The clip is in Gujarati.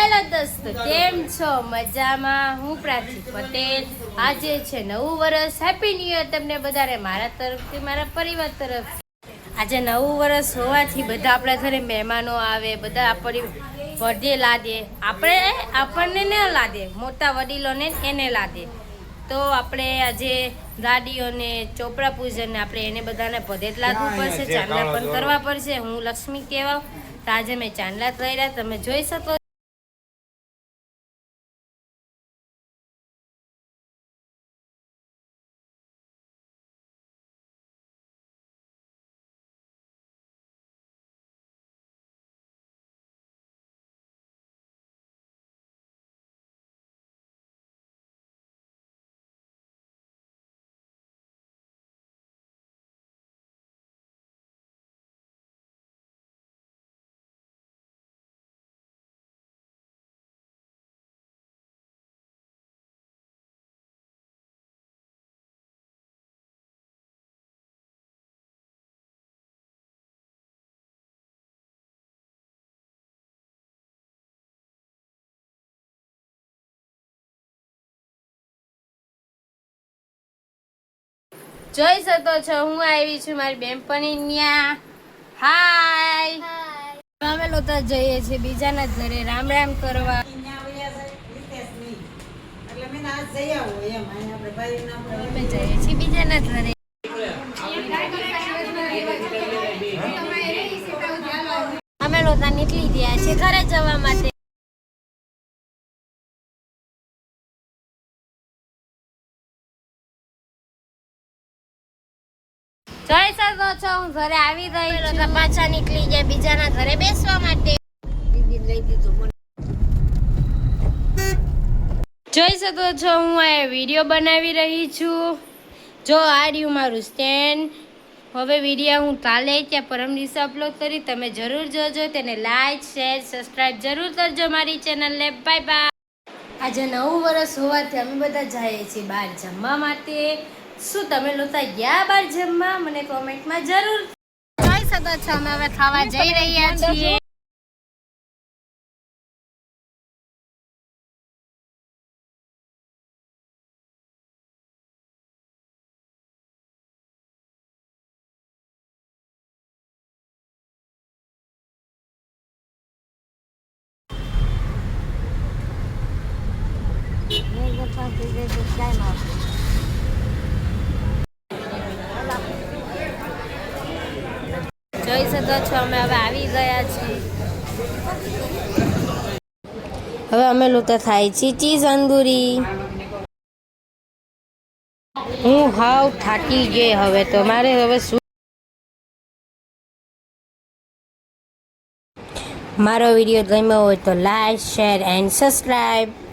હેલો દોસ્તો, કેમ છો? મજામાં? હું પ્રાચી પટેલ. આજે છે નવું વર્ષ. હેપી ન્યુ યર તમને બધાને મારા તરફથી, મારા પરિવાર તરફથી. આજે નવું વર્ષ હોવાથી બધા આપણા ઘરે મહેમાનો આવે, બધા આપણી બર્થડે લાદે. આપણને ન લાદે, મોટા વડીલોને એને લાદે. તો આપણે આજે દાદીઓને ચોપડા પૂજન આપણે એને બધાને પધેત લાદવું પડશે, ચાંદલા પણ કરવા પડશે. હું લક્ષ્મી કહેવાઉં તો આજે મેં ચાંદલા કર્યા, તમે જોઈ શકો. જોઈ શકો છો, હું આવી છું મારી બેનપણી ન્યા. હાય, અમે લોકો જઈએ છીએ બીજાના ઘરે રામ રામ કરવા. અમે જઈએ છીએ બીજાના ઘરે. અમે લોકો નીકળી ગયા છે ઘરે જવા માટે. જોઈ શકો છો, હું ઘરે આવી ગઈ છું. પાછા નીકળી ગયા બીજાના ઘરે બેસવા માટે. જોઈ શકો છો, હું આ વિડીયો બનાવી રહી છું. જો આ રહ્યું મારું સ્ટેન્ડ. હવે વિડીયો હું કાલે ત્યાં પરમ દિવસે અપલોડ કરી, તમે જરૂર જોજો. તેને લાઈક, શેર, સબસ્ક્રાઈબ જરૂર કરજો મારી ચેનલને. Bye bye. આજે નવું વર્ષ હોવાથી અમે બધા જઈએ છીએ બહાર જમવા માટે. શું તમે લોકો ગયા બહાર જમવા? મને કોમેન્ટમાં જરૂર. જોઈ શકો છો, અમે હવે ખાવા જઈ રહ્યા છીએ. જોઈ શકો છો, અમે હવે આવી ગયા છીએ. હવે અમે લોકો ખાઈ છીએ ચીઝ અંદુરી. હું હાવ થાકી ગઈ. હવે તો મારે હવે શું. મારો વિડીયો ગમ્યો હોય તો લાઈક, શેર એન્ડ સબસ્ક્રાઈબ.